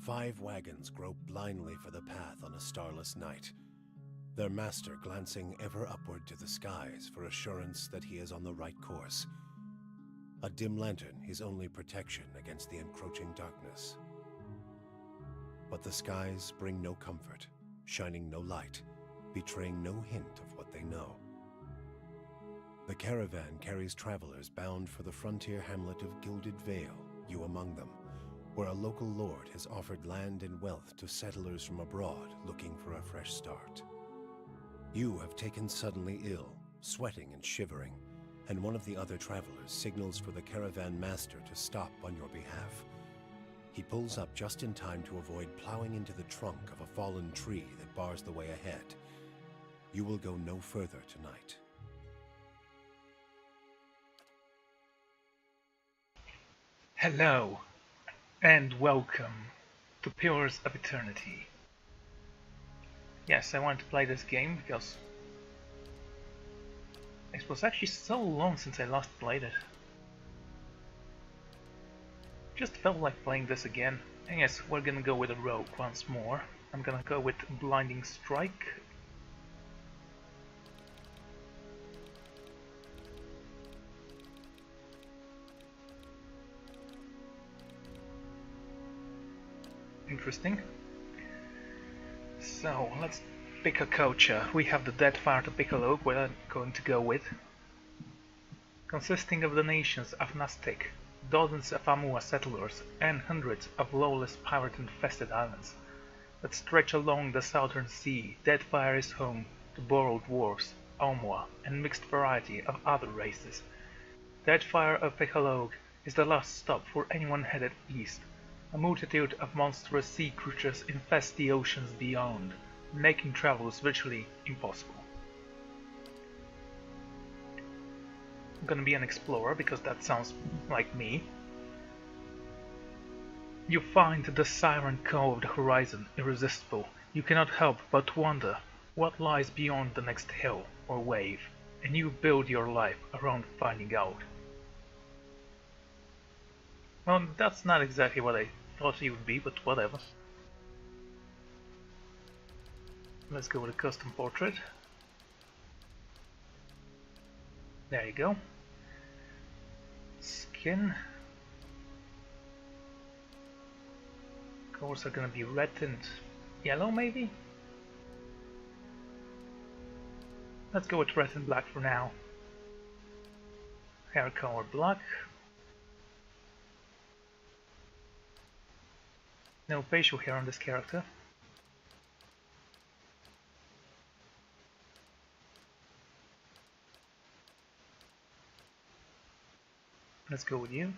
5 wagons grope blindly for the path on a starless night, their master glancing ever upward to the skies for assurance that he is on the right course. A dim lantern his only protection against the encroaching darkness. But the skies bring no comfort, shining no light, betraying no hint of what they know. The caravan carries travelers bound for the frontier hamlet of Gilded Vale, you among them, where a local lord has offered land and wealth to settlers from abroad looking for a fresh start. You have taken suddenly ill, sweating and shivering, and one of the other travelers signals for the caravan master to stop on your behalf. He pulls up just in time to avoid plowing into the trunk of a fallen tree that bars the way ahead. You will go no further tonight. Hello, and welcome to Pillars of Eternity. Yes, I wanted to play this game because it was actually so long since I last played it. Just felt like playing this again. I guess we're gonna go with a rogue once more. I'm gonna go with Blinding Strike. Interesting. So, let's pick a culture. We have the Deadfire to pick a look we're going to go with. Consisting of the nations of Nastic, dozens of Amua settlers, and hundreds of lawless pirate-infested islands that stretch along the southern sea, Deadfire is home to Boral dwarves, Amua, and mixed variety of other races. Deadfire of Pichalog is the last stop for anyone headed east. A multitude of monstrous sea creatures infest the oceans beyond, making travels virtually impossible. I'm gonna be an explorer because that sounds like me. You find the siren call of the horizon irresistible. You cannot help but wonder what lies beyond the next hill or wave, and you build your life around finding out. Well, that's not exactly what I thought it would be, but whatever. Let's go with a custom portrait. There you go. Skin. Colors are gonna be red and yellow, maybe? Let's go with red and black for now. Hair color black. No facial hair on this character. Let's go with you.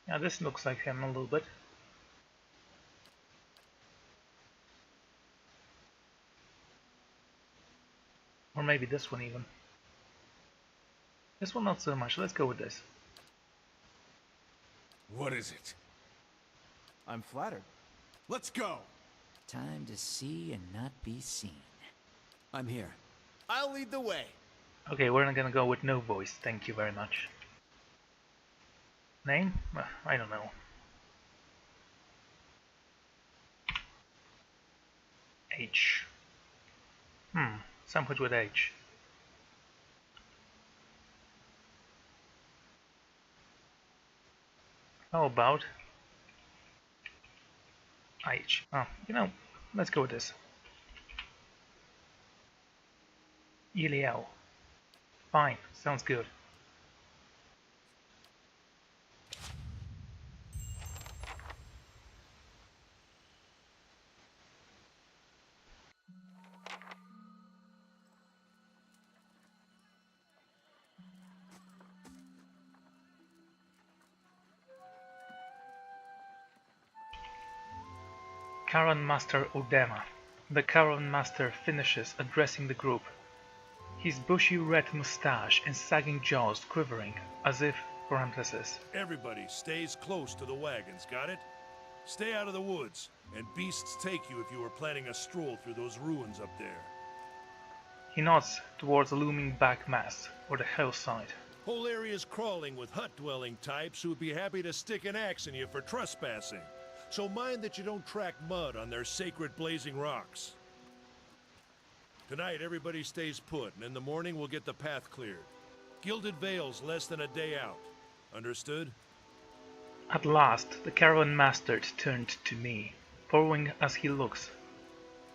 Yeah, this looks like him a little bit. Or maybe this one even. This one not so much. Let's go with this. What is it? I'm flattered. Let's go! Time to see and not be seen. I'm here. I'll lead the way. Okay, we're not gonna go with no voice. Thank you very much. Name? I don't know. H. Something with H. How about H? Oh, you know, let's go with this. Yliel. Fine, sounds good. Caravan Master Udema. The Caravan Master finishes addressing the group, his bushy red mustache and sagging jaws quivering, as if for emphasis. Everybody stays close to the wagons, got it? Stay out of the woods, and beasts take you if you are planning a stroll through those ruins up there. He nods towards a looming back mass or the hillside. Whole area's crawling with hut-dwelling types who'd be happy to stick an axe in you for trespassing. So mind that you don't track mud on their sacred blazing rocks. Tonight, everybody stays put, and in the morning we'll get the path cleared. Gilded Vale's less than a day out. Understood? At last, the caravan master turned to me, following as he looks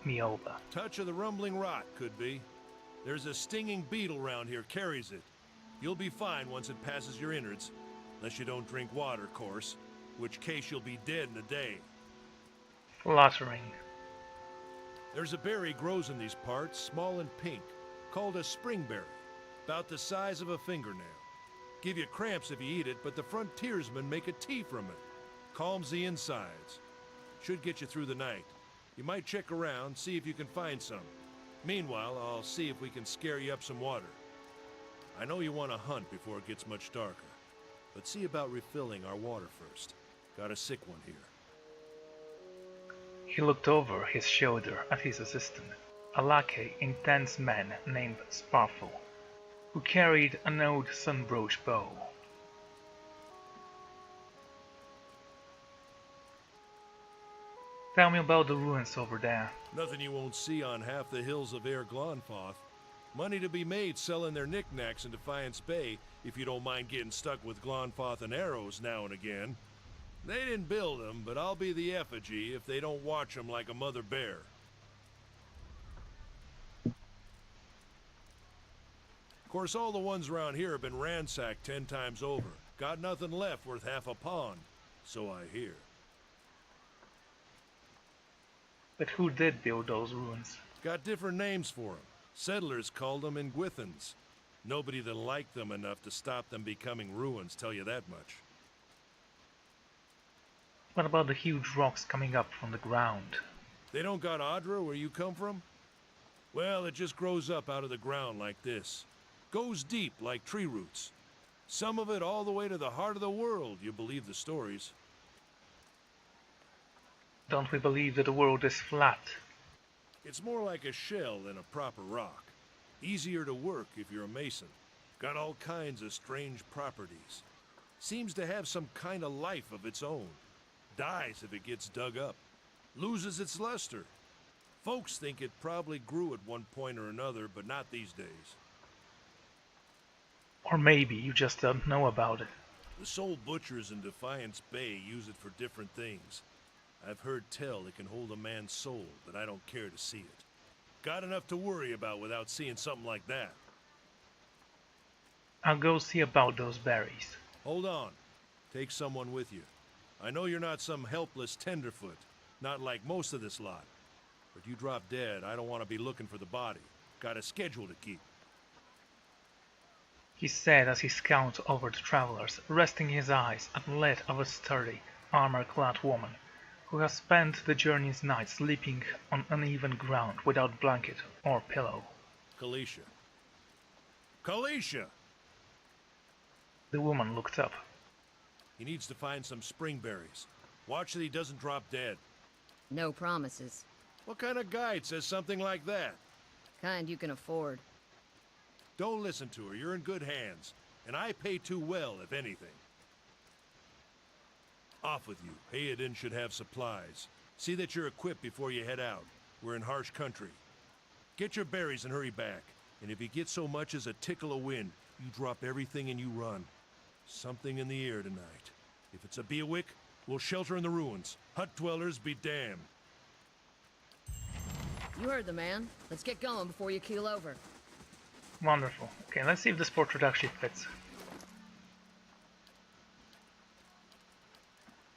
me over. Touch of the rumbling rot, could be. There's a stinging beetle round here, carries it. You'll be fine once it passes your innards, unless you don't drink water, course, which case you'll be dead in a day. Fluttering. There's a berry grows in these parts, small and pink, called a springberry, about the size of a fingernail. Give you cramps if you eat it, but the frontiersmen make a tea from it. Calms the insides. Should get you through the night. You might check around, see if you can find some. Meanwhile, I'll see if we can scare you up some water. I know you want to hunt before it gets much darker, but see about refilling our water first. Got a sick one here. He looked over his shoulder at his assistant, a lackey, intense man named Sparfle, who carried an old sunbrooch bow. Tell me about the ruins over there. Nothing you won't see on half the hills of Air Glonfoth. Money to be made selling their knickknacks in Defiance Bay, if you don't mind getting stuck with Glonfoth and arrows now and again. They didn't build them, but I'll be the effigy if they don't watch them like a mother bear. Of course, all the ones around here have been ransacked 10 times over. Got nothing left worth half a pond, so I hear. But who did build those ruins? Got different names for them. Settlers called them Ingwithans. Nobody that liked them enough to stop them becoming ruins, tell you that much. What about the huge rocks coming up from the ground? They don't got Adra where you come from? Well, it just grows up out of the ground like this. Goes deep like tree roots. Some of it all the way to the heart of the world, you believe the stories. Don't we believe that the world is flat? It's more like a shell than a proper rock. Easier to work if you're a mason. Got all kinds of strange properties. Seems to have some kind of life of its own. Dies if it gets dug up. Loses its luster. Folks think it probably grew at one point or another, but not these days. Or maybe you just don't know about it. The soul butchers in Defiance Bay use it for different things. I've heard tell it can hold a man's soul, but I don't care to see it. Got enough to worry about without seeing something like that. I'll go see about those berries. Hold on. Take someone with you. I know you're not some helpless tenderfoot, not like most of this lot. But you drop dead, I don't want to be looking for the body. Got a schedule to keep. He said as he scowled over the travelers, resting his eyes at the lead of a sturdy, armor-clad woman, who has spent the journey's night sleeping on uneven ground without blanket or pillow. Kalisha. Kalisha! The woman looked up. He needs to find some springberries. Watch that he doesn't drop dead. No promises. What kind of guide says something like that? Kind you can afford. Don't listen to her, you're in good hands. And I pay too well, if anything. Off with you. Hayadin should have supplies. See that you're equipped before you head out. We're in harsh country. Get your berries and hurry back. And if you get so much as a tickle of wind, you drop everything and you run. Something in the air tonight. If it's a Beawick, we'll shelter in the ruins. Hut dwellers be damned. You heard the man. Let's get going before you keel over. Wonderful. Okay, let's see if this portrait actually fits.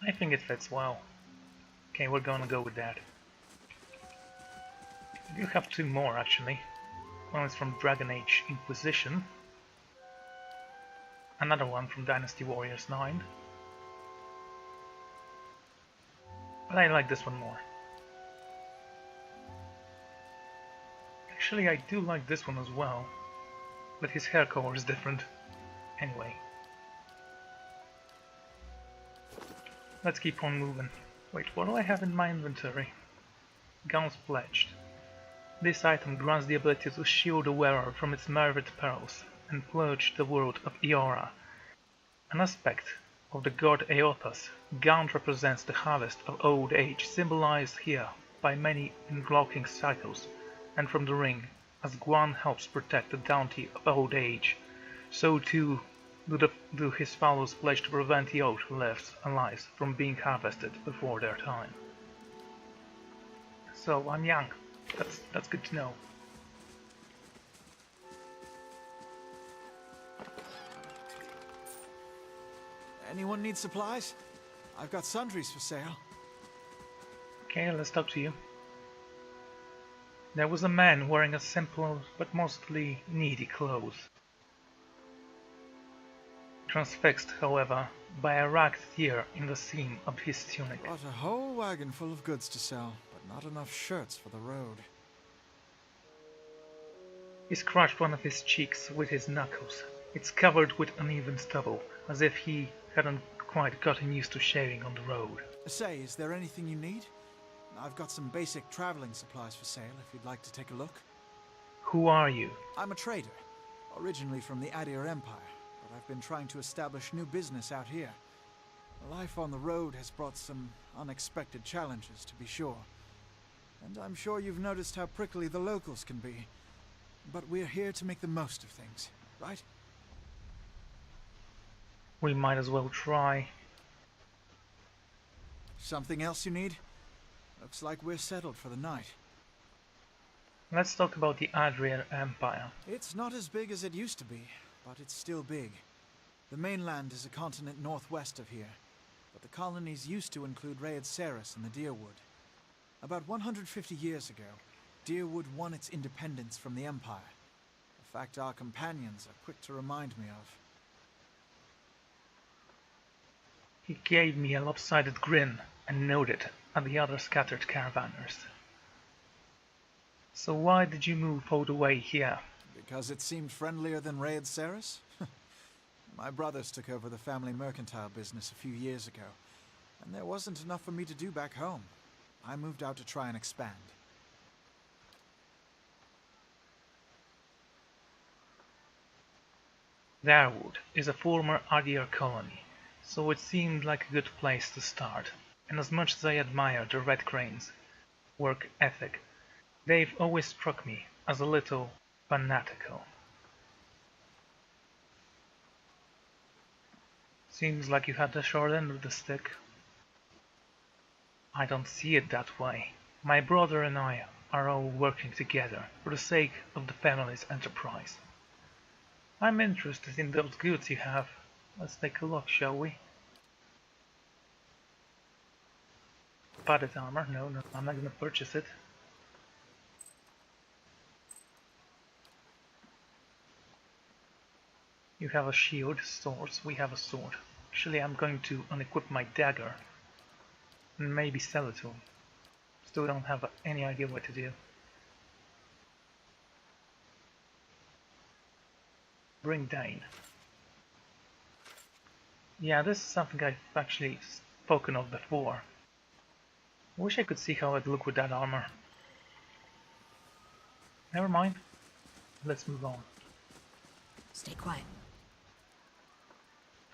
I think it fits well. Okay, we're gonna go with that. We do have two more actually. One is from Dragon Age Inquisition. Another one from Dynasty Warriors 9. But I like this one more. Actually, I do like this one as well. But his hair color is different. Anyway. Let's keep on moving. Wait, what do I have in my inventory? Guns pledged. This item grants the ability to shield the wearer from its myriad perils and purge the world of Eora. An aspect of the god Eothas, Gaunt represents the harvest of old age, symbolized here by many interlocking cycles, and from the ring, as Guan helps protect the bounty of old age, so too do his fellows pledge to prevent the old who lives and lives from being harvested before their time. So I'm young. That's good to know. Anyone need supplies? I've got sundries for sale. Okay, let's talk to you. There was a man wearing a simple but mostly needy clothes. Transfixed, however, by a ragged tear in the seam of his tunic. Got a whole wagon full of goods to sell, but not enough shirts for the road. He scratched one of his cheeks with his knuckles. It's covered with uneven stubble, as if he hadn't quite gotten used to shaving on the road. Say, is there anything you need? I've got some basic traveling supplies for sale if you'd like to take a look. Who are you? I'm a trader, originally from the Adir Empire, but I've been trying to establish new business out here. Life on the road has brought some unexpected challenges, to be sure. And I'm sure you've noticed how prickly the locals can be. But we're here to make the most of things, right? We might as well try. Something else you need? Looks like we're settled for the night. Let's talk about the Adrian Empire. It's not as big as it used to be, but it's still big. The mainland is a continent northwest of here, but the colonies used to include Raed Saris and the Deerwood. About 150 years ago, Deerwood won its independence from the Empire. A fact our companions are quick to remind me of. He gave me a lopsided grin and nodded at the other scattered caravanners. So why did you move all the way here? Because it seemed friendlier than Raed Saris? My brothers took over the family mercantile business a few years ago, and there wasn't enough for me to do back home. I moved out to try and expand. Darwood is a former Adir colony, so it seemed like a good place to start. And as much as I admire the Red Crane's work ethic, they've always struck me as a little fanatical. Seems like you had the short end of the stick. I don't see it that way. My brother and I are all working together for the sake of the family's enterprise. I'm interested in those goods you have. Let's take a look, shall we? Padded armor? No, I'm not gonna purchase it. You have a shield, swords, we have a sword. Actually, I'm going to unequip my dagger and maybe sell it to him. Still don't have any idea what to do. Bring Dane. Yeah, this is something I've actually spoken of before. I wish I could see how I'd look with that armor. Never mind. Let's move on. Stay quiet.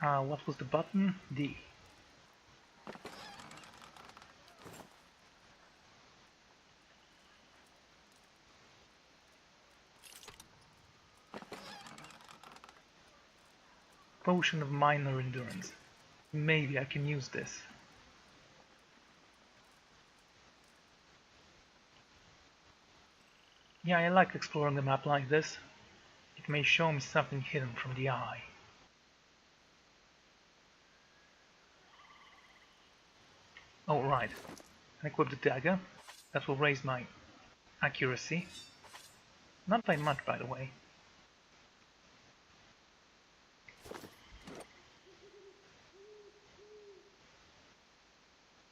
What was the button? D. Potion of minor endurance. Maybe I can use this. Yeah, I like exploring the map like this. It may show me something hidden from the eye. Oh, right. And equip the dagger. That will raise my accuracy. Not by much, by the way.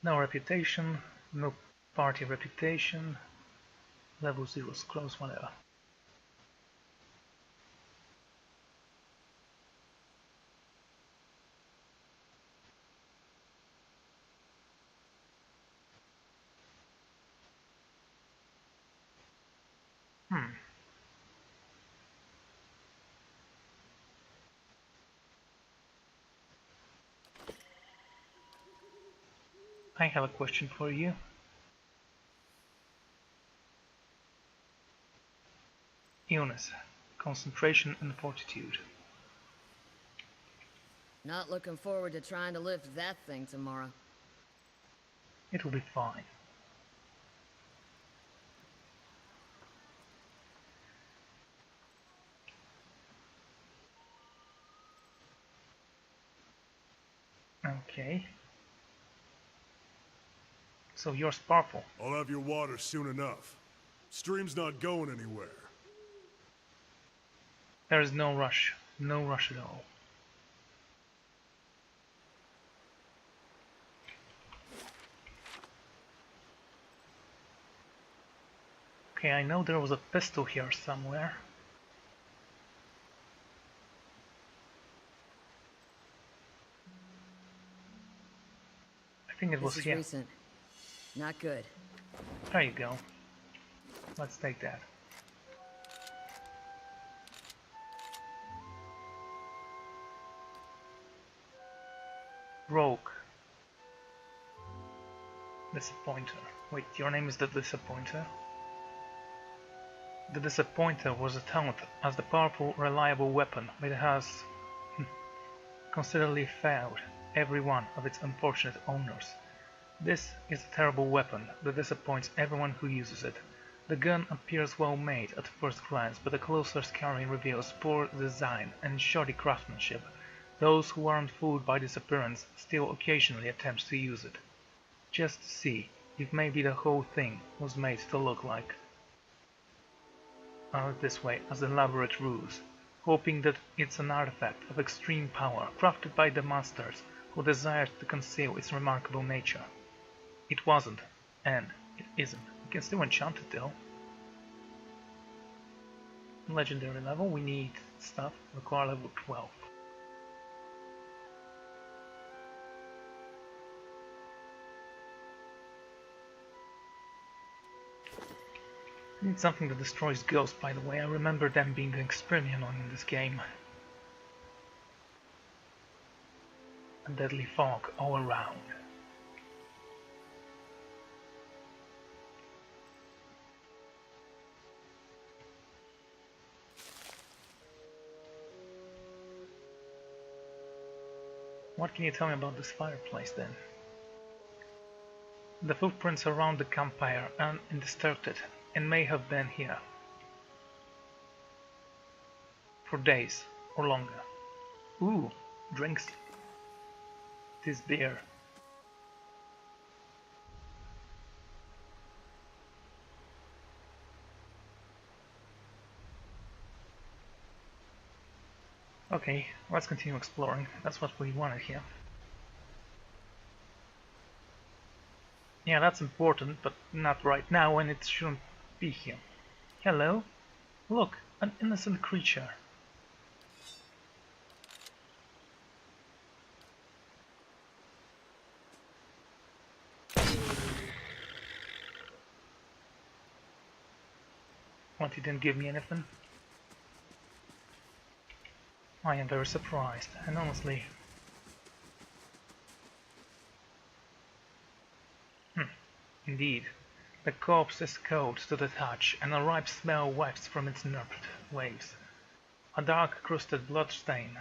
No reputation, no party reputation, level 0 close, whatever. I have a question for you. Illness, concentration and fortitude. Not looking forward to trying to lift that thing tomorrow. It will be fine. Okay. So you're powerful. I'll have your water soon enough. Stream's not going anywhere. There is no rush. No rush at all. Okay, I know there was a pistol here somewhere. I think it was This is here. recent. Not good. There you go. Let's take that. Rogue. Disappointer. Wait, your name is the Disappointer? The Disappointer was a taunt as the powerful, reliable weapon, but it has considerably failed every one of its unfortunate owners. This is a terrible weapon that disappoints everyone who uses it. The gun appears well made at first glance, but a closer scouring reveals poor design and shoddy craftsmanship. Those who aren't fooled by this appearance still occasionally attempt to use it, just to see if maybe the whole thing was made to look like this way as an elaborate ruse, hoping that it's an artifact of extreme power crafted by the masters who desired to conceal its remarkable nature. It wasn't, and it isn't. We can still enchant it though. Legendary level, we need stuff, require level 12. I need something that destroys ghosts, by the way. I remember them being extremely annoying in this game. A deadly fog all around. What can you tell me about this fireplace then? The footprints around the campfire are undisturbed and may have been here for days or longer. Ooh, drinks. This beer. Okay, let's continue exploring. That's what we wanted here. Yeah, that's important, but not right now, and it shouldn't be here. Hello? Look, an innocent creature. What, you didn't give me anything? I am very surprised, and honestly... Indeed, the corpse is cold to the touch, and a ripe smell wafts from its nerved waves. A dark crusted blood stain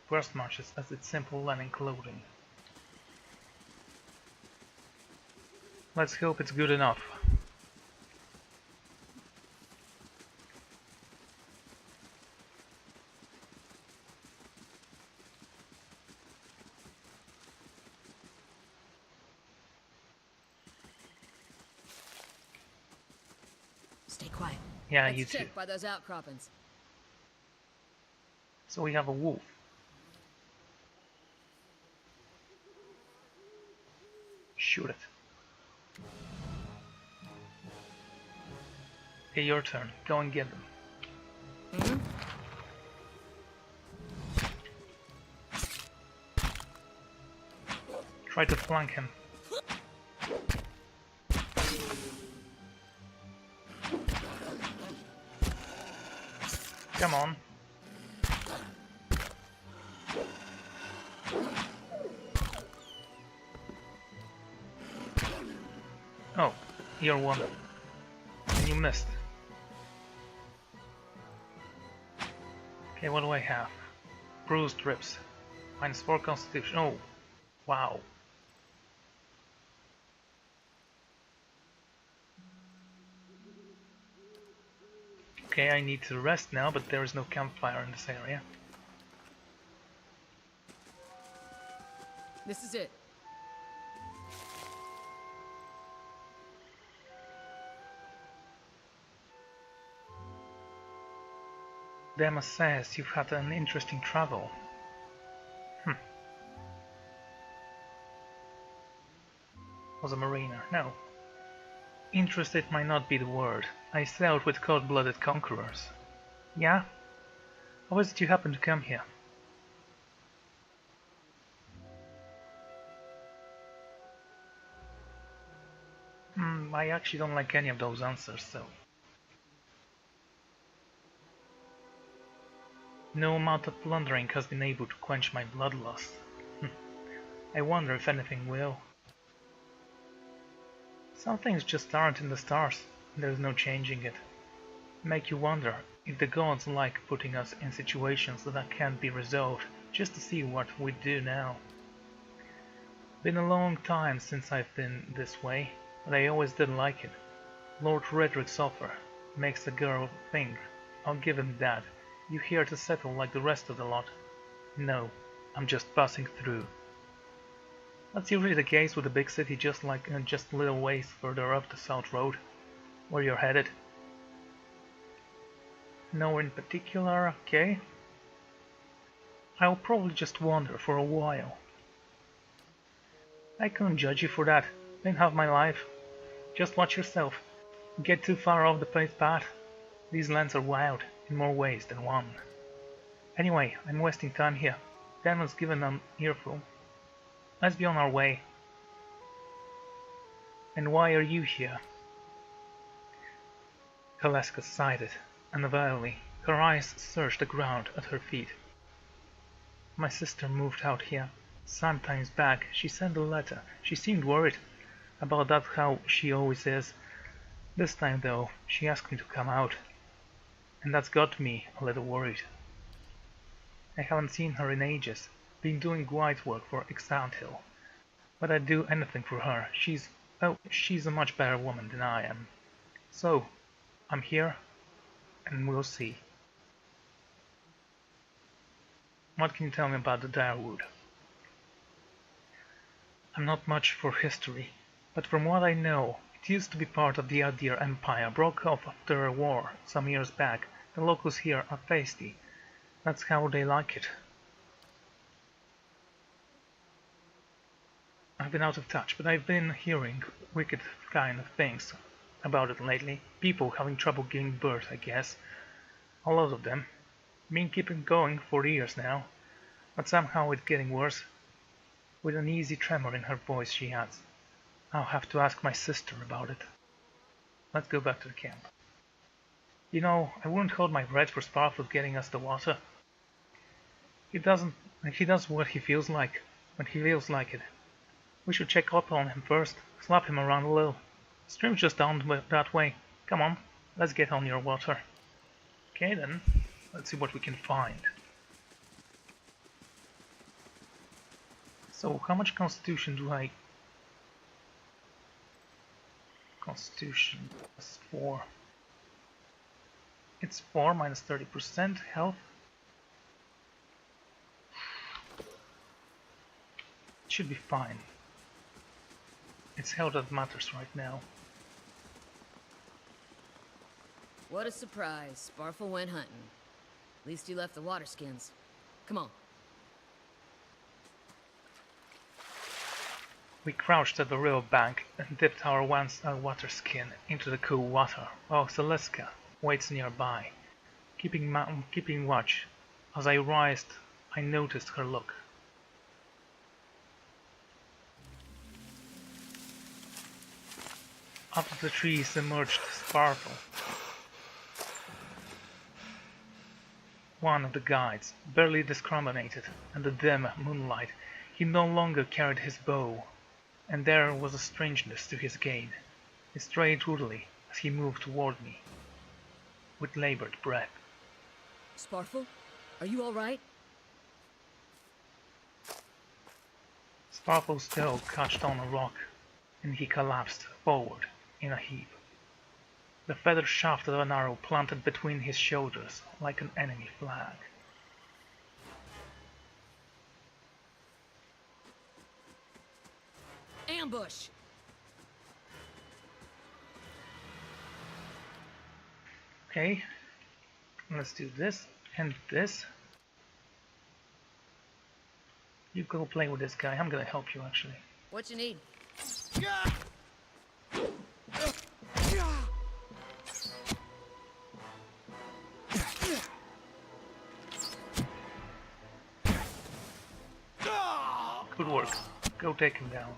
birthmarks as its simple linen clothing. Let's hope it's good enough. Stay quiet. Yeah, Let's you too. check by those outcroppings. So we have a wolf. Shoot it. Okay, your turn. Go and get them. Try to flank him. Come on. Oh, you're one. And you missed. Okay, what do I have? Bruised ribs. -4 constitution. Oh, wow. Okay, I need to rest now, but there is no campfire in this area. This is it. Dema says you've had an interesting travel. Was a mariner. No. Interested might not be the word. I sailed with cold-blooded conquerors. Yeah? How is it you happen to come here? I actually don't like any of those answers, so... No amount of plundering has been able to quench my bloodlust. I wonder if anything will. Some things just aren't in the stars, and there's no changing it. Make you wonder if the gods like putting us in situations that can't be resolved just to see what we do now. Been a long time since I've been this way, but I always did like it. Lord Redrick's offer makes the girl think. I'll give him that. You here to settle like the rest of the lot? No, I'm just passing through. That's usually the case with a big city, just a little ways further up the South Road, where you're headed. Nowhere in particular, okay? I'll probably just wander for a while. I can't judge you for that. Didn't have my life. Just watch yourself. Get too far off the paved path. These lands are wild in more ways than one. Anyway, I'm wasting time here. Dan was given an earful. Let's be on our way. And why are you here? Kaleska sighed unavailingly. Her eyes searched the ground at her feet. My sister moved out here. Some times back, she sent a letter. She seemed worried about that, how she always is. This time though, she asked me to come out. And that's got me a little worried. I haven't seen her in ages. Been doing guide work for Exanthill. But I'd do anything for her. She's a much better woman than I am. So, I'm here, and we'll see. What can you tell me about the Direwood? I'm not much for history, but from what I know, it used to be part of the Adir Empire, broke off after a war some years back. The locals here are feisty. That's how they like it. I've been out of touch, but I've been hearing wicked kind of things about it lately. People having trouble giving birth, I guess. A lot of them. Been keeping going for years now, but somehow it's getting worse. With an easy tremor in her voice, she adds, I'll have to ask my sister about it. Let's go back to the camp. You know, I wouldn't hold my breath for Sparkle getting us the water. He does what he feels like, when he feels like it. We should check up on him first, slap him around a little. Stream's just down that way. Come on, let's get on your water. Okay then, let's see what we can find. So, how much constitution do I... Constitution plus 4. It's 4 minus 30% health. It should be fine. It's health that matters right now. What a surprise. Sparfle went hunting. At least he left the water skins. Come on. We crouched at the river bank and dipped our water skin into the cool water, while Celestia waits nearby, keeping watch. As I rised, I noticed her look. Out of the trees emerged Sparkle, one of the guides, barely discriminated in the dim moonlight. He no longer carried his bow, and there was a strangeness to his gait. He strayed rudely as he moved toward me, with labored breath. Sparfle, are you all right? Sparfle's toe catched on a rock, and he collapsed forward in a heap. The feather shaft of an arrow planted between his shoulders like an enemy flag. Ambush! Okay, let's do this and this. You go play with this guy. I'm gonna help you actually. What you need? Good work. Go take him down.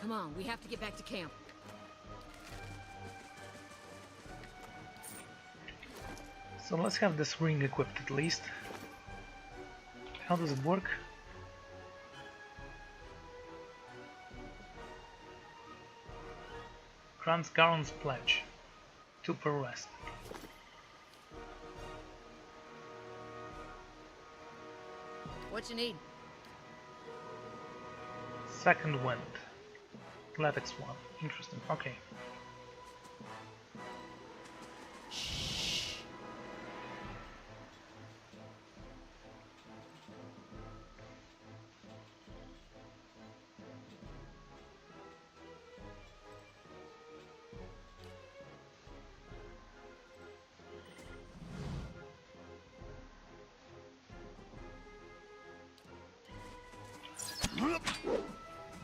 Come on, we have to get back to camp. So let's have this ring equipped at least. How does it work? Grants Garon's pledge. 2 per rest. What you need? Second wind. Athletics 1. Interesting. Okay.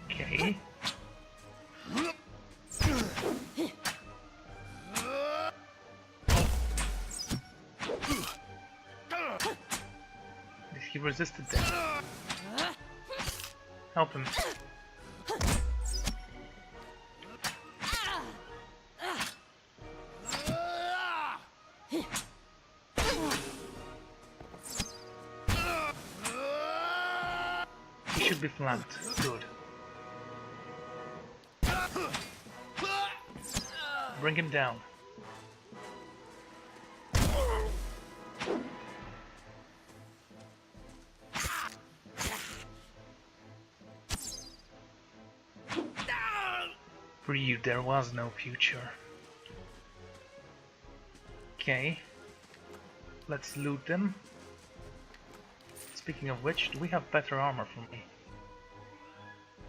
Okay. He resisted that. Help him. He should be flanked. Good. Bring him down. For you, there was no future. Okay. Let's loot them. Speaking of which, do we have better armor for me?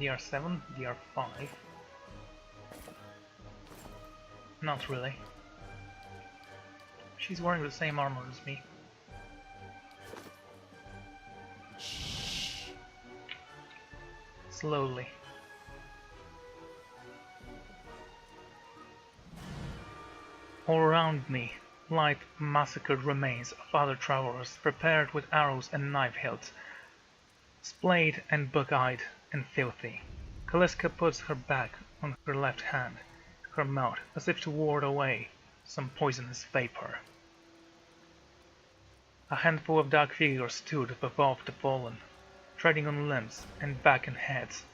DR7, DR5. Not really. She's wearing the same armor as me. Slowly. All around me, light massacred remains of other travelers prepared with arrows and knife hilts, splayed and bug-eyed and filthy. Kaliska puts her back on her left hand, her mouth as if to ward away some poisonous vapor. A handful of dark figures stood above the fallen, treading on limbs and back and heads,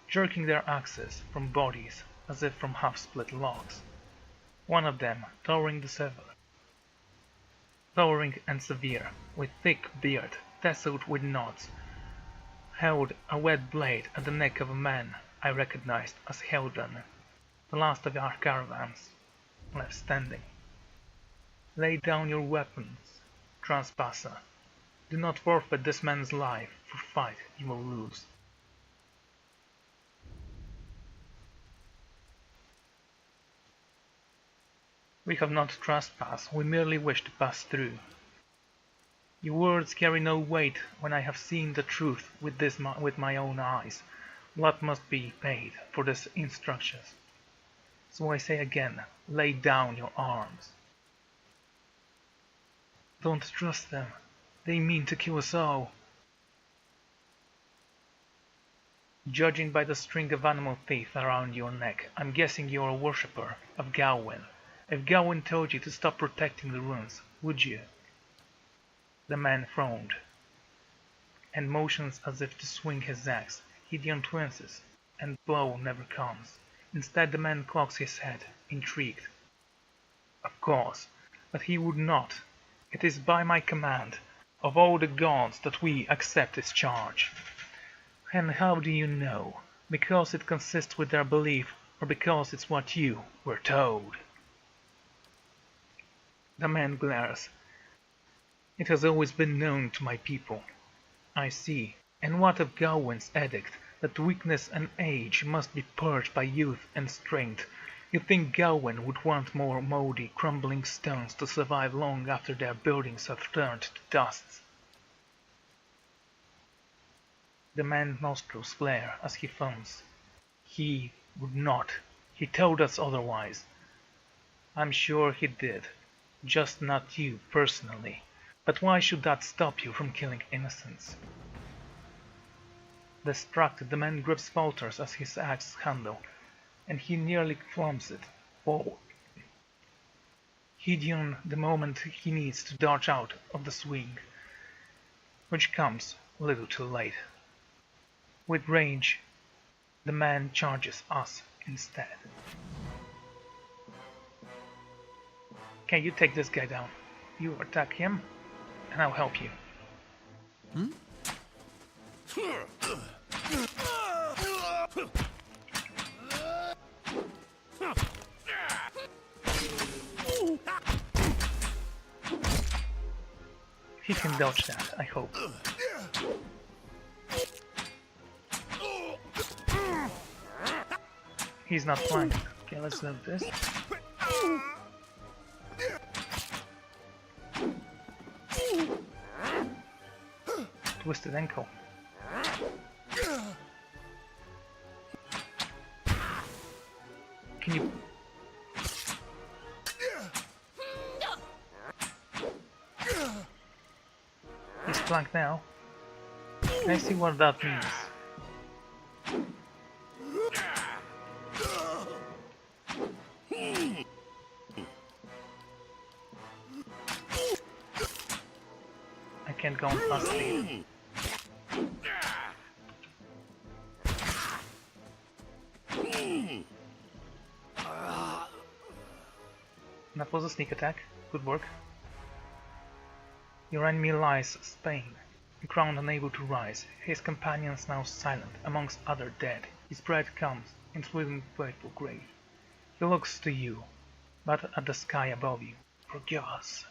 jerking their axes from bodies as if from half-split logs. One of them, towering and severe, with thick beard tasseled with knots, held a wet blade at the neck of a man I recognized as Heldan, the last of our caravans left standing. Lay down your weapons, trespasser. Do not forfeit this man's life for fight you will lose. We have not trespassed, we merely wish to pass through. Your words carry no weight when I have seen the truth with my own eyes. What must be paid for these instructions? So I say again, lay down your arms. Don't trust them. They mean to kill us all. Judging by the string of animal teeth around your neck, I'm guessing you're a worshipper of Gawain. If Gawain told you to stop protecting the ruins, would you? The man frowned and motions as if to swing his axe. Gideon winces, and the blow never comes. Instead, the man cocks his head, intrigued. Of course, but he would not. It is by my command, of all the gods, that we accept this charge. And how do you know? Because it consists with their belief, or because it's what you were told? The man glares. It has always been known to my people. I see. And what of Gawain's edict, that weakness and age must be purged by youth and strength? You think Gawain would want more mouldy, crumbling stones to survive long after their buildings have turned to dust? The man's nostrils flare as he foams. He would not. He told us otherwise. I'm sure he did. Just not you, personally. But why should that stop you from killing innocents? Distracted, the man grips falters as his axe handle, and he nearly flumps it. Whoa. Gideon, the moment he needs to dodge out of the swing, which comes a little too late. With rage, the man charges us instead. Okay, you take this guy down. You attack him, and I'll help you. He can dodge that, I hope. He's not flying. Okay, let's do this. Twisted ankle. Can you... He's flanked now. Can I see what that means? I can't go on fast speed. That was a sneak attack. Good work. Your enemy lies Spain, ground unable to rise, his companions now silent, amongst other dead. His breath comes in swimming faithful grave. He looks to you, but at the sky above you. Forgive us.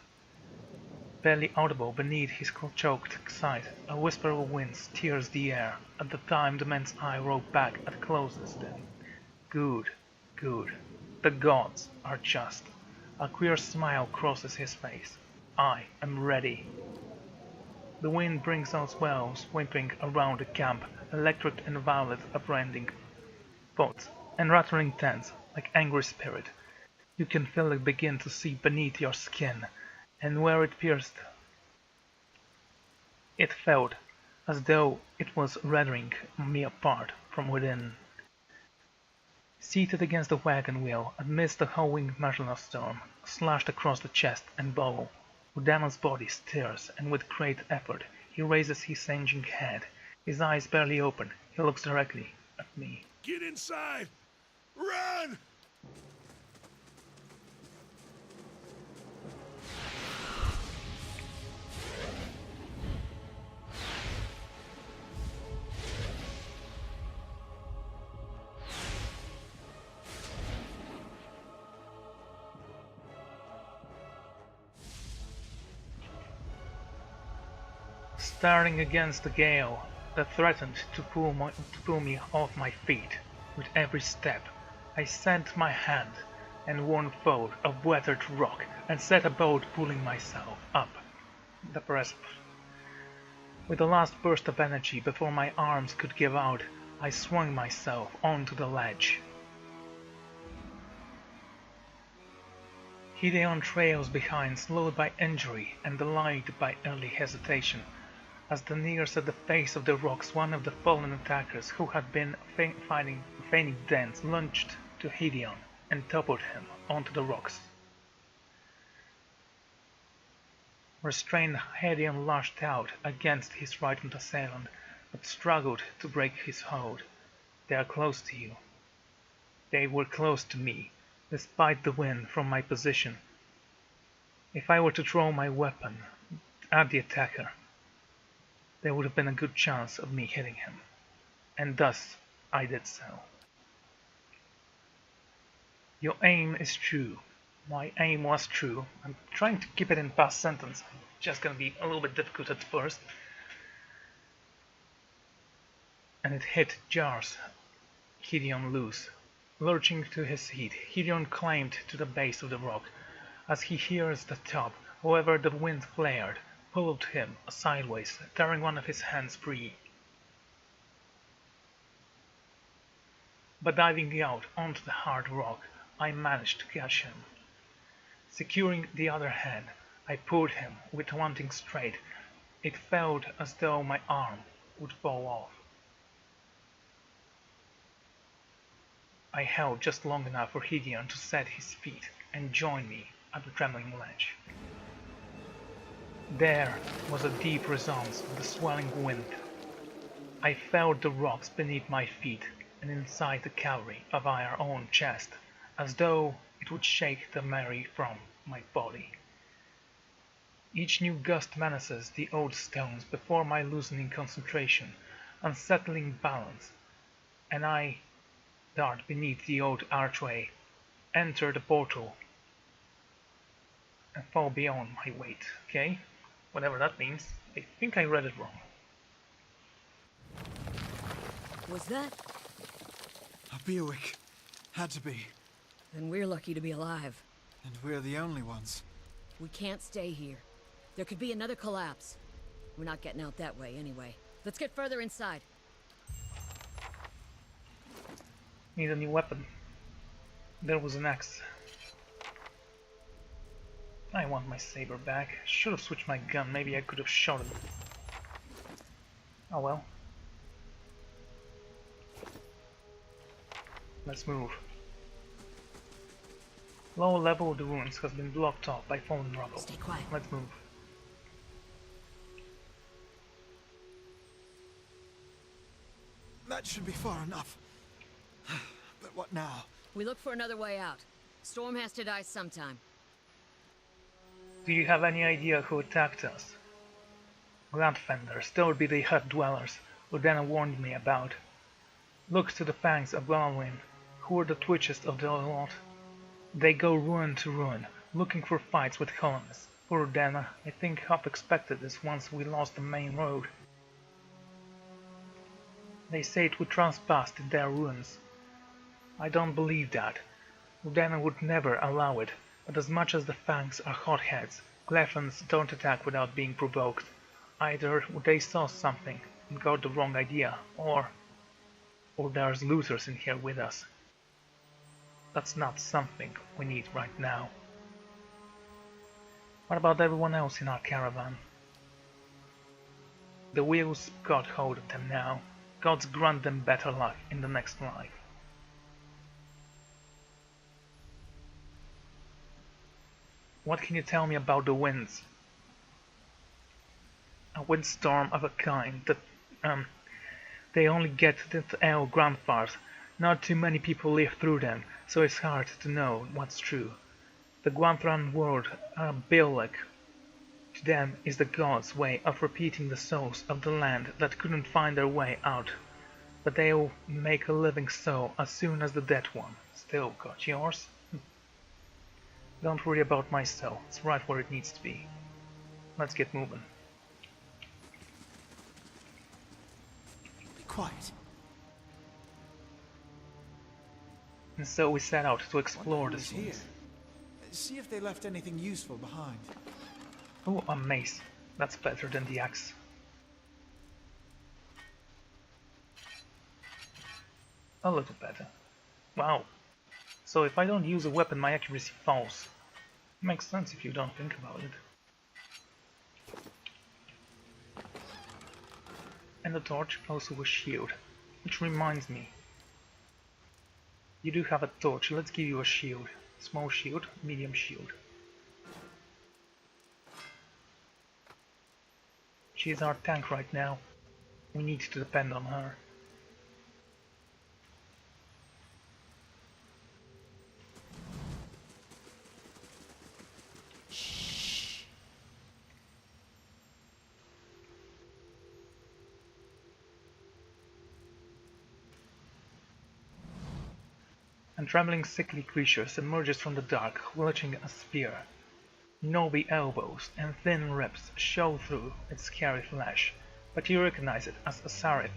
Barely audible beneath his choked sight, a whisper of wind steers the air. At the time the man's eye rolled back at closest then. Good, good. The gods are just. A queer smile crosses his face. I am ready. The wind brings out swells whimpering around the camp, electric and violet upending boats, and rattling tents like angry spirit. You can feel it begin to seep beneath your skin, and where it pierced, it felt as though it was rendering me apart from within. Seated against the wagon wheel, amidst the howling martial storm, slashed across the chest and bow, Udana's body stirs, and with great effort he raises his singeing head. His eyes barely open, he looks directly at me. Get inside! Run! Staring against the gale that threatened to pull me off my feet, with every step, I sent my hand and one fold of weathered rock and set about pulling myself up the precipice. With the last burst of energy before my arms could give out, I swung myself onto the ledge. Gideon trails behind, slowed by injury and delayed by early hesitation. As they neared the face of the rocks, one of the fallen attackers, who had been feigning dance, lunged to Gideon and toppled him onto the rocks. Restrained, Gideon lashed out against his frightened assailant, but struggled to break his hold. They are close to you. They were close to me, despite the wind from my position. If I were to throw my weapon at the attacker, there would have been a good chance of me hitting him, and thus I did so. Your aim is true. My aim was true. I'm trying to keep it in past sentence. It's just gonna be a little bit difficult at first. And it hit jars Gideon loose. Lurching to his feet, Gideon climbed to the base of the rock. As he hears the top, however, the wind flared, pulled him sideways, tearing one of his hands free. But diving out onto the hard rock, I managed to catch him. Securing the other hand, I pulled him with one thing straight. It felt as though my arm would fall off. I held just long enough for Gideon to set his feet and join me at the trembling ledge. There was a deep resonance of the swelling wind. I felt the rocks beneath my feet and inside the cavity of our own chest, as though it would shake the memory from my body. Each new gust menaces the old stones before my loosening concentration, unsettling balance, and I dart beneath the old archway, enter the portal, and fall beyond my weight. Okay? Whatever that means. I think I read it wrong. Was that? A Bewick. Had to be. Then we're lucky to be alive. And we're the only ones. We can't stay here. There could be another collapse. We're not getting out that way anyway. Let's get further inside. Need a new weapon. There was an axe. I want my saber back. Should have switched my gun. Maybe I could have shot him. Oh well. Let's move. Lower level of the ruins has been blocked off by fallen rubble. Stay quiet. Let's move. That should be far enough. But what now? We look for another way out. Storm has to die sometime. Do you have any idea who attacked us? Gladfenders, those be the hut dwellers, who Dana warned me about. Look to the fangs of Glenwyn, who are the twitchiest of the lot. They go ruin to ruin, looking for fights with colonists. Poor Dana, I think half expected this once we lost the main road. They say it would trespass in their ruins. I don't believe that. Dana would never allow it, but as much as the fangs are hotheads, Gleffens don't attack without being provoked. Either they saw something and got the wrong idea, or there's looters in here with us. That's not something we need right now. What about everyone else in our caravan? The wheels got hold of them now. Gods grant them better luck in the next life. What can you tell me about the winds? A windstorm of a kind that they only get to our grandfathers. Not too many people live through them, so it's hard to know what's true. The Guanthran word, Bilek, to them is the gods' way of repeating the souls of the land that couldn't find their way out. But they'll make a living so as soon as the dead one. Still got yours? Don't worry about my soul, it's right where it needs to be. Let's get moving. Be quiet. And so we set out to explore Wonder this who's here. place. See if they left anything useful behind. Oh, a mace. That's better than the axe. A little better. Wow. So if I don't use a weapon, my accuracy falls. Makes sense if you don't think about it. and a torch, also a shield. Which reminds me, you do have a torch, let's give you a shield. Small shield, medium shield. She's our tank right now. We need to depend on her. And trembling sickly creatures emerges from the dark, clutching a spear. Knobby elbows and thin ribs show through its scary flesh, but you recognize it as a Sarith.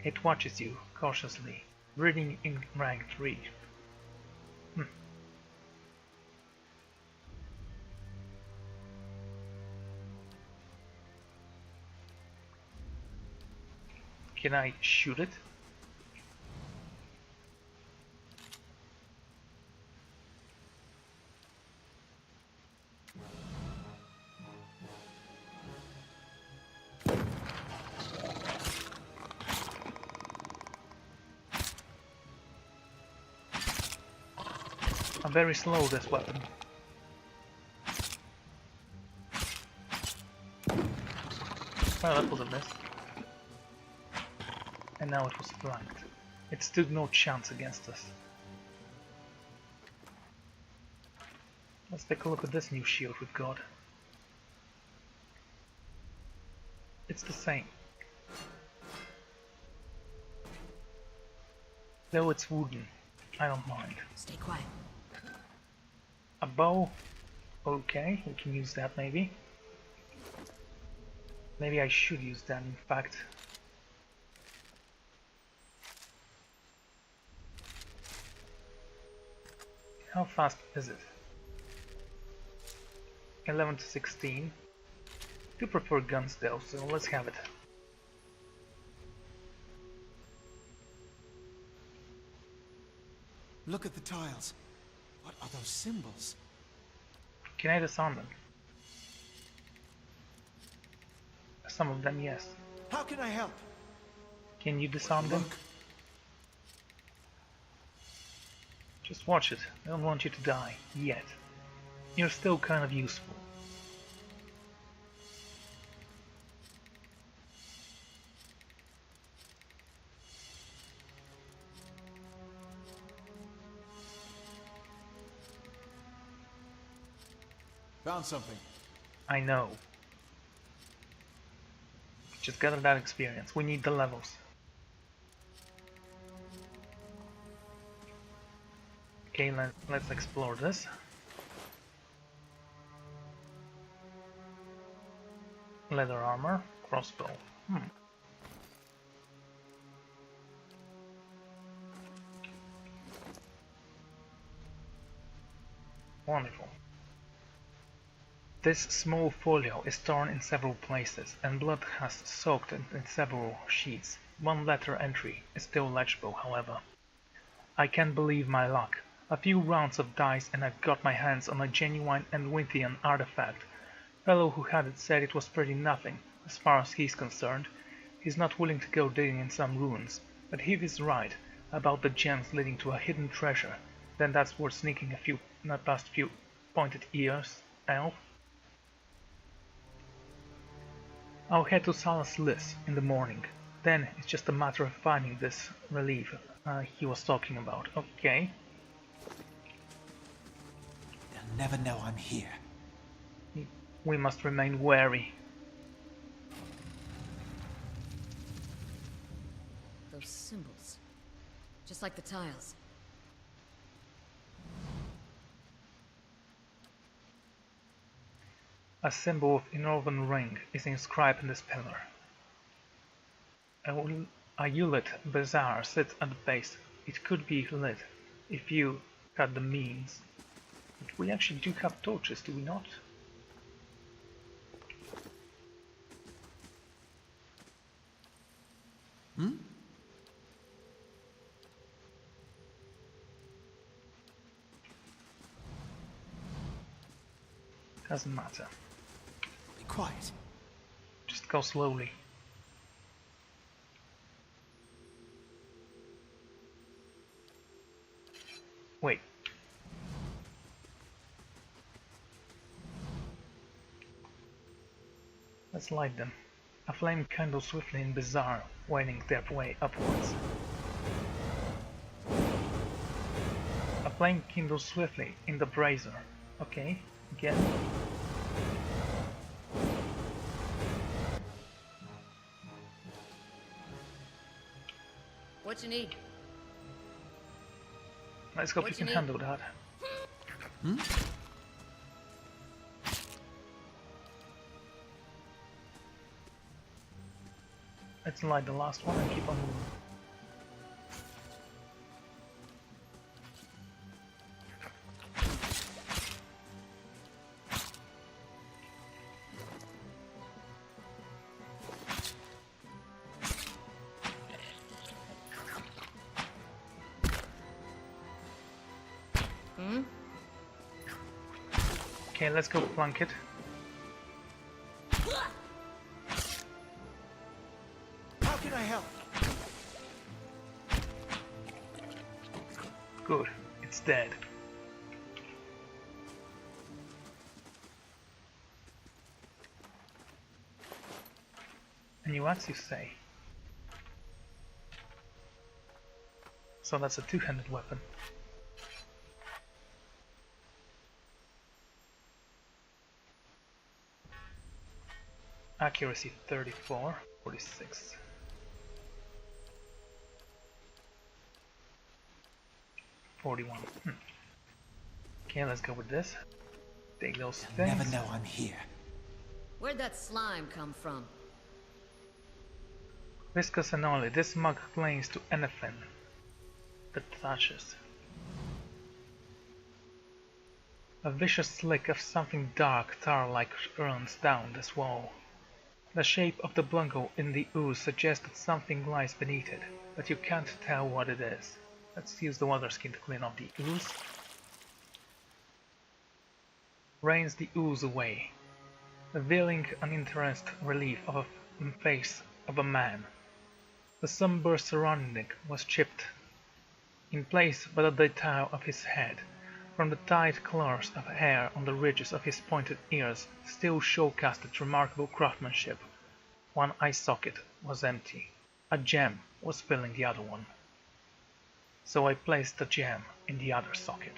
It watches you cautiously, breathing in rank 3. Can I shoot it? I'm very slow this weapon. Well, that was a miss. And now it was flanked. It stood no chance against us. Let's take a look at this new shield we've got. It's the same. Though it's wooden, I don't mind. Stay quiet. A bow? Okay, we can use that maybe. Maybe I should use that in fact. How fast is it? 11 to 16. I do prefer guns though, so let's have it. Look at the tiles. What are those symbols? Can I disarm them? Some of them, yes. How can I help? Can you disarm them? Look. Just watch it. I don't want you to die. Yet. You're still kind of useful. Found something. I know. Just gather that experience. We need the levels. Okay, let's explore this. Leather armor, crossbow. Wonderful. This small folio is torn in several places, and blood has soaked in several sheets. One letter entry is still legible, however. I can't believe my luck. A few rounds of dice and I've got my hands on a genuine Enwinthian artifact. Fellow who had it said it was pretty nothing, as far as he's concerned. He's not willing to go digging in some ruins, but if he's right about the gems leading to a hidden treasure, then that's worth sneaking past a few pointed ears, elf. I'll head to Salas Liss in the morning. Then it's just a matter of finding this relief he was talking about. Okay. They'll never know I'm here. We must remain wary. Those symbols. Just like the tiles. A symbol of Enorvan ring is inscribed in this pillar. A Yliel bazaar sits at the base. It could be lit if you had the means. But we actually do have torches, do we not? Doesn't matter. Be quiet. Just go slowly. Let's light them. A flame kindles swiftly in bizarre, winding their way upwards. A flame kindles swiftly in the brazier. Okay, again. What you need? Let's hope What you can you need? handle that. Let's light the last one and keep on moving. Okay, let's go plunk it. How can I help? Good, it's dead. And you what you say? So that's a two-handed weapon. Accuracy 34, 46. Okay, let's go with this. Take those They'll things. never know I'm here. Where'd that slime come from? Viscous and oily, this mug clings to anything that touches. A vicious slick of something dark, tar-like runs down this wall. The shape of the blanco in the ooze suggests that something lies beneath it, but you can't tell what it is. Let's use the water skin to clean off the ooze. Rains the ooze away, revealing an interesting relief of the face of a man. The somber surrounding was chipped in place by the detail of his head. From the tight collars of hair on the ridges of his pointed ears still showcased remarkable craftsmanship. One eye socket was empty. A gem was filling the other one. So I placed the gem in the other socket.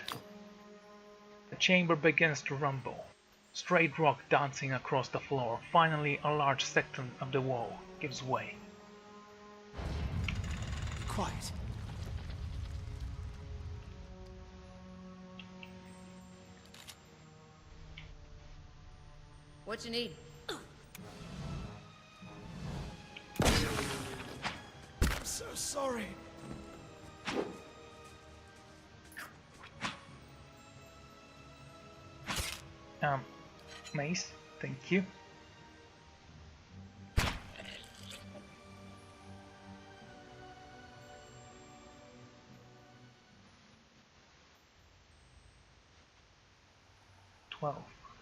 The chamber begins to rumble. Straight rock dancing across the floor. Finally, a large section of the wall gives way. Quiet. What you need? I'm so sorry. Mace, thank you.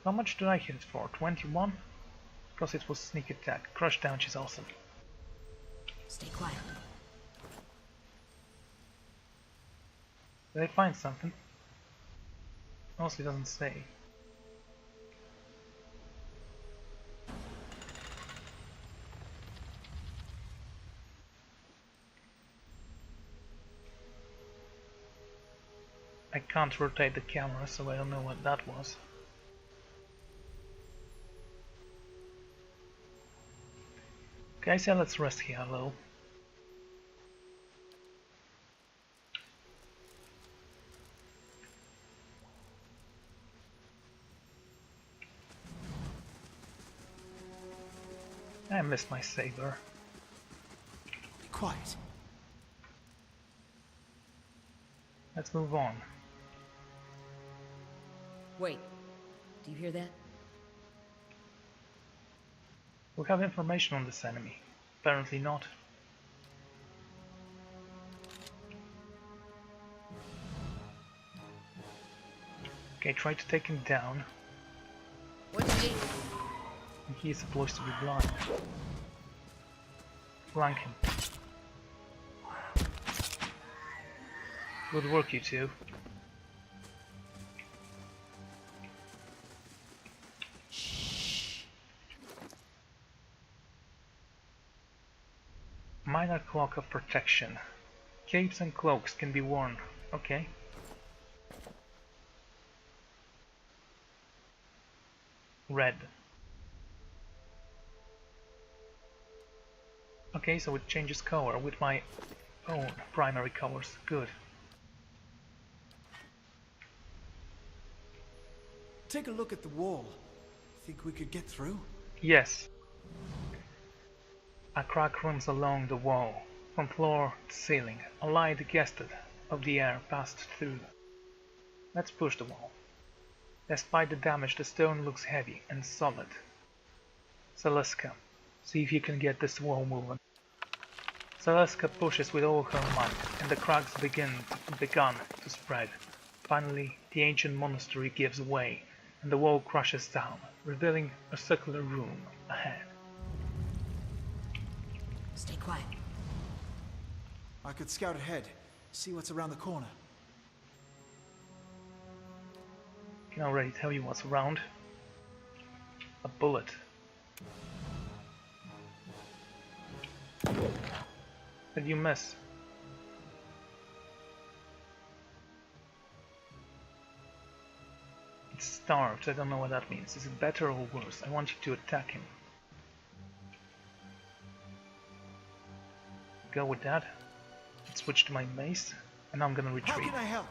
How much did I hit it for? 21? Because it was sneak attack. Crush damage is awesome. Stay quiet. Did I find something? Mostly doesn't say. I can't rotate the camera, so I don't know what that was. Okay, so let's rest here a little. I missed my saber. Be quiet. Let's move on. Wait. Do you hear that? We have information on this enemy. Apparently not. Okay, try to take him down. What you need? He is supposed to be blind. Flank him. Good work, you two. Minor cloak of protection. Capes and cloaks can be worn. Okay. Red. Okay, so it changes color with my own primary colors. Good. Take a look at the wall. Think we could get through? Yes. A crack runs along the wall, from floor to ceiling. A light gusted of the air passed through. Let's push the wall. Despite the damage, the stone looks heavy and solid. Celestka, see if you can get this wall moving. Celestka pushes with all her might, and the cracks begun to spread. Finally, the ancient monastery gives way, and the wall crashes down, revealing a circular room ahead. Stay quiet. I could scout ahead, see what's around the corner. I can already tell you what's around. A bullet. Did you miss? It's starved. I don't know what that means. Is it better or worse? I want you to attack him. Go with that. Let's switch to my mace, and I'm gonna retreat. How can I help?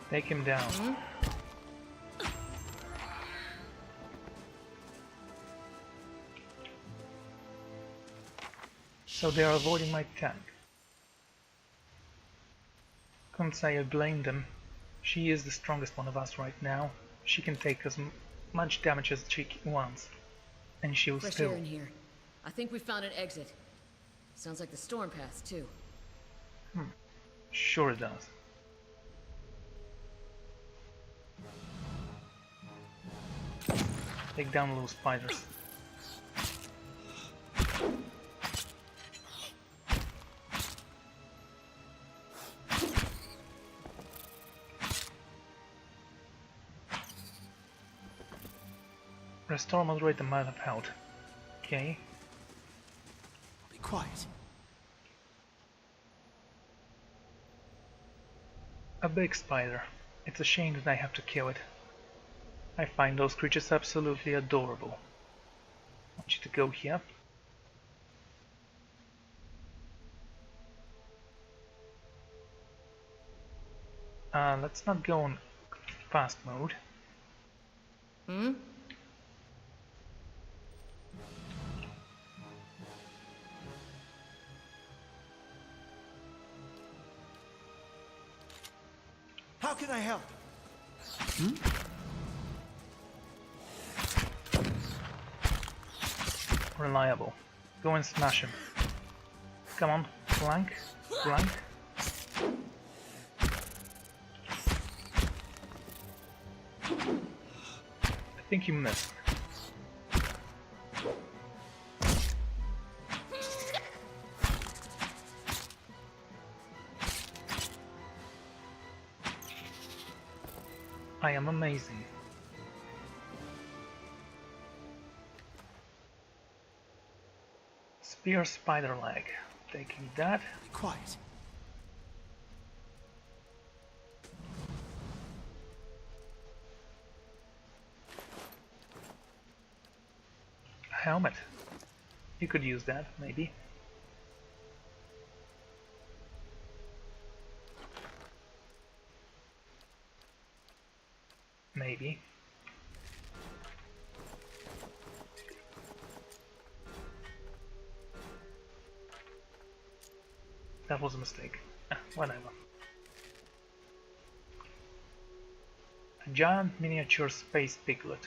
Take him down. So they are avoiding my tank. Can't say I blame them. She is the strongest one of us right now. She can take as much damage as she wants. And she'll Fresh still... air in here. I think we found an exit. Sounds like the storm path, too. Sure it does. Take down those spiders. Restore moderate amount of health. Okay. Be quiet. A big spider. It's a shame that I have to kill it. I find those creatures absolutely adorable. I want you to go here. Let's not go on fast mode. How can I help? Reliable. Go and smash him. Come on, flank, flank. I think you missed. I am amazing. Spear spider leg. Taking that. Be quiet. Helmet. You could use that, maybe. Maybe. That was a mistake. Whatever. A giant miniature space piglet.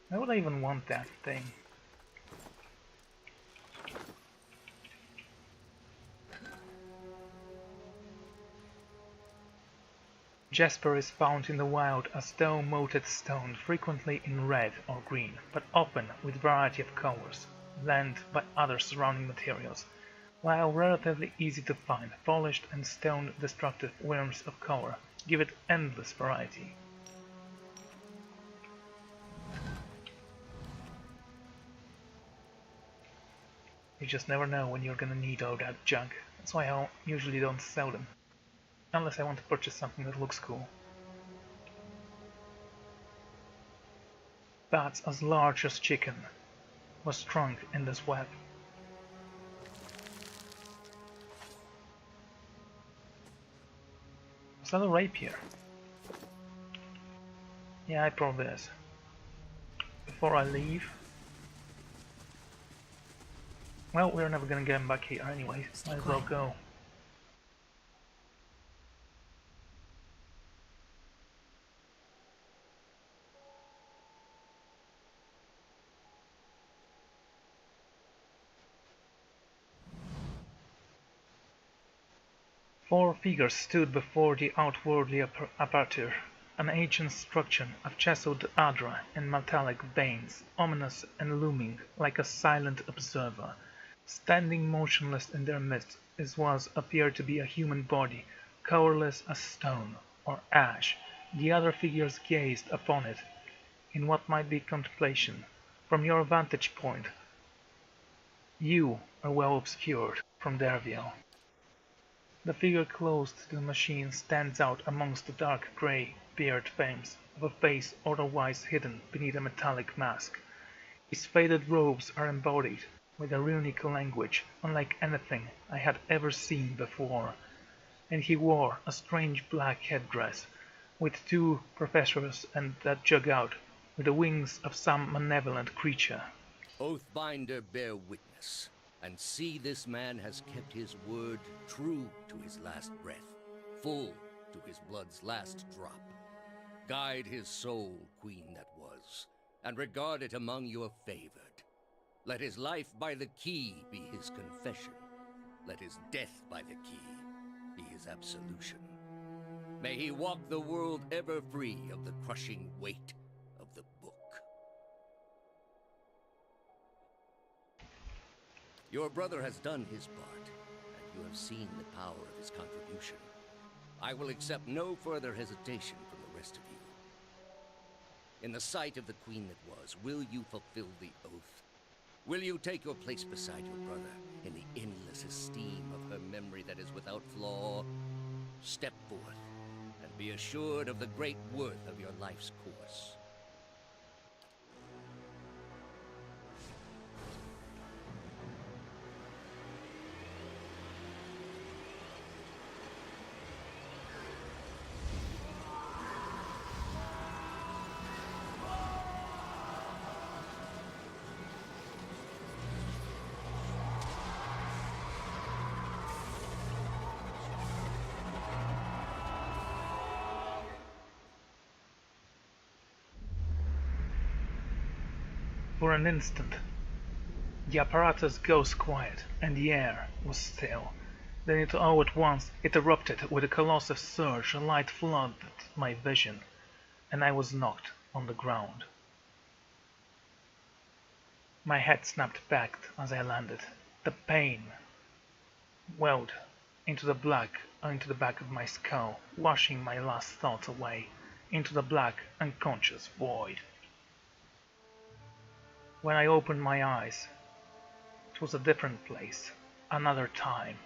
Why would I even want that thing? Jasper is found in the wild as dough-moated stone, frequently in red or green, but often with variety of colors, blended by other surrounding materials. While relatively easy to find, polished and stone-destructive worms of color give it endless variety. You just never know when you're gonna need all that junk. That's why I usually don't sell them. Unless I want to purchase something that looks cool. Bats as large as chicken was strung in this web. Was that a rapier? Yeah, it probably is. Before I leave... Well, we're never gonna get him back here anyway. Might as well go. Four figures stood before the outwardly aperture, an ancient structure of chiseled adra and metallic veins, ominous and looming like a silent observer. Standing motionless in their midst is what appeared to be a human body, colorless as stone or ash. The other figures gazed upon it in what might be contemplation. From your vantage point, you are well obscured from their view. The figure close to the machine stands out amongst the dark grey beard frames of a face otherwise hidden beneath a metallic mask. His faded robes are embodied with a runic language unlike anything I had ever seen before, and he wore a strange black headdress with two professors and that jug out with the wings of some malevolent creature. Oathbinder, bear witness, and see this man has kept his word true to his last breath, full to his blood's last drop. Guide his soul, queen that was, and regard it among your favored. Let his life by the key be his confession. Let his death by the key be his absolution. May he walk the world ever free of the crushing weight of the book. Your brother has done his part, and you have seen the power of his contribution. I will accept no further hesitation from the rest of you. In the sight of the queen that was, will you fulfill the oath? Will you take your place beside your brother in the endless esteem of her memory that is without flaw? Step forth, and be assured of the great worth of your life's course. For an instant, the apparatus goes quiet, and the air was still. Then all at once it erupted with a colossal surge, a light flooded my vision, and I was knocked on the ground. My head snapped back as I landed. The pain welled into the back of my skull, washing my last thoughts away into the black, unconscious void. When I opened my eyes, it was a different place, another time.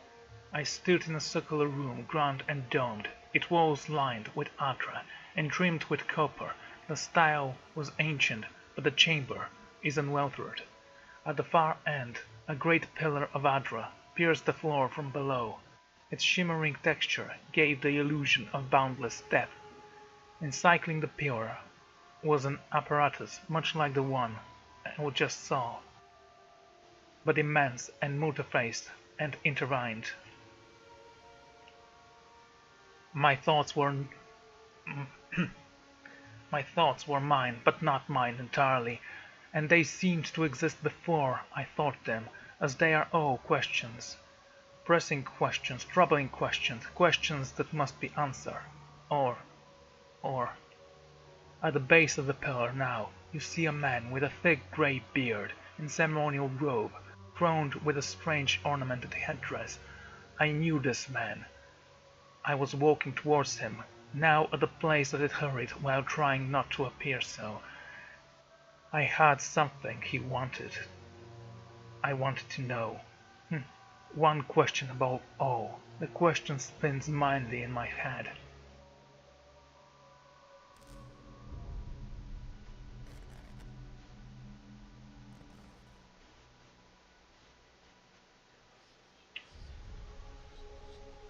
I stood in a circular room, grand and domed, its walls lined with adra and trimmed with copper. The style was ancient, but the chamber is unweathered. At the far end, a great pillar of adra pierced the floor from below. Its shimmering texture gave the illusion of boundless depth. Encircling the pillar was an apparatus much like the one I just saw, but immense and multifaced and intertwined. My thoughts were mine, but not mine entirely, and they seemed to exist before I thought them, as they are all questions. Pressing questions, troubling questions, questions that must be answered, or or... At the base of the pillar now, you see a man with a thick grey beard, in ceremonial robe, crowned with a strange ornamented headdress. I knew this man. I was walking towards him, now at the place that it hurried while trying not to appear so. I had something he wanted. I wanted to know. One question above all. The question spins mindly in my head.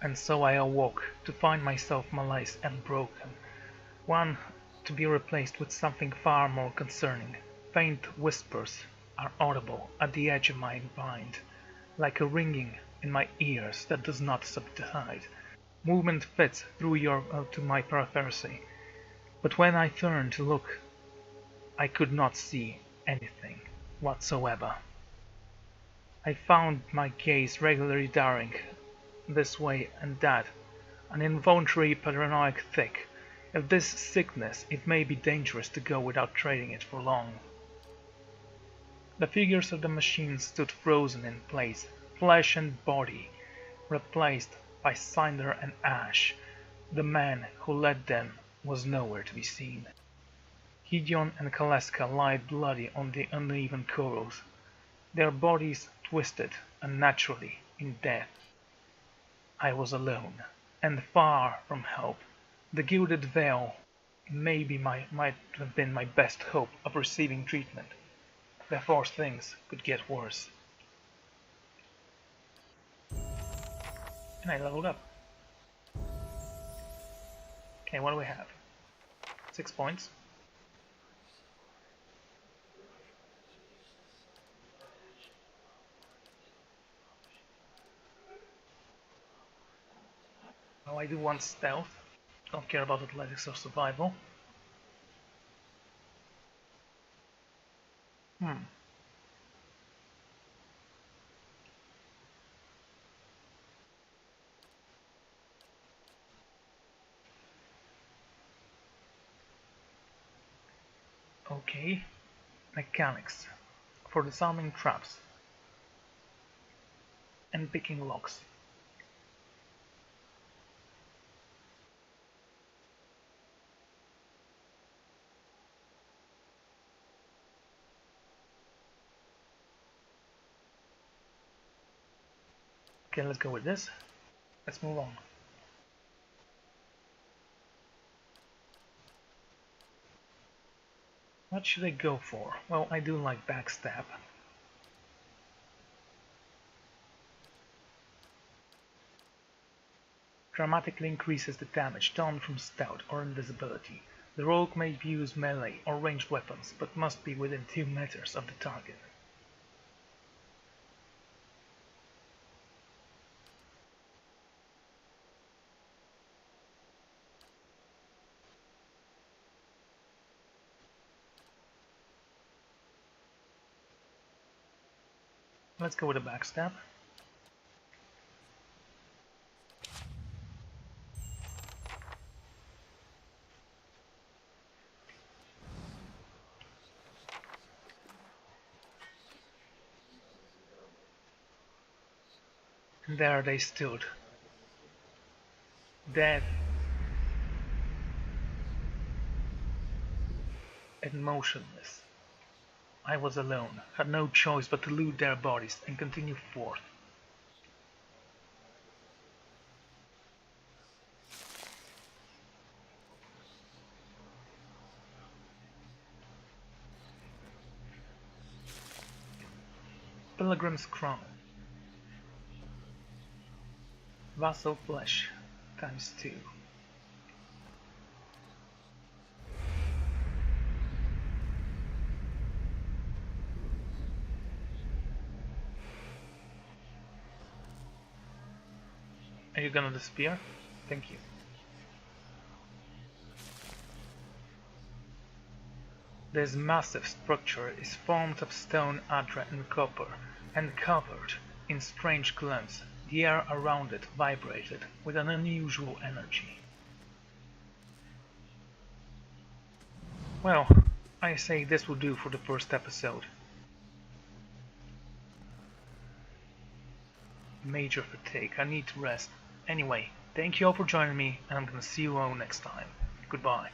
And so I awoke, to find myself malaise and broken. One to be replaced with something far more concerning. Faint whispers are audible at the edge of my mind, like a ringing in my ears that does not subside. Movement fits through to my periphery, but when I turned to look, I could not see anything whatsoever. I found my gaze regularly darting this way and that, an involuntary paranoid tic. If this sickness, it may be dangerous to go without trading it for long. The figures of the machines stood frozen in place, flesh and body, replaced by cinder and ash. The man who led them was nowhere to be seen. Gideon and Kaleska lay bloody on the uneven corals, their bodies twisted unnaturally in death. I was alone, and far from help. The gilded veil might have been my best hope of receiving treatment, before things could get worse. And I leveled up. Okay, what do we have? 6 points. Now I do want stealth. Don't care about athletics or survival. Okay. Mechanics. For disarming traps. And picking locks. Okay, let's go with this. Let's move on. What should I go for? Well, I do like backstab. Dramatically increases the damage done from stealth or invisibility. The rogue may use melee or ranged weapons, but must be within 2 meters of the target. Let's go with a backstab. And there they stood, dead and motionless. I was alone, had no choice but to loot their bodies and continue forth. Pilgrim's Crown. Vassal Flesh ×2. Are you gonna disappear? Thank you. This massive structure is formed of stone, adra and copper, and covered in strange glints. The air around it vibrated with an unusual energy. Well, I say this will do for the first episode. Major fatigue, I need to rest. Anyway, thank you all for joining me, and I'm gonna see you all next time. Goodbye.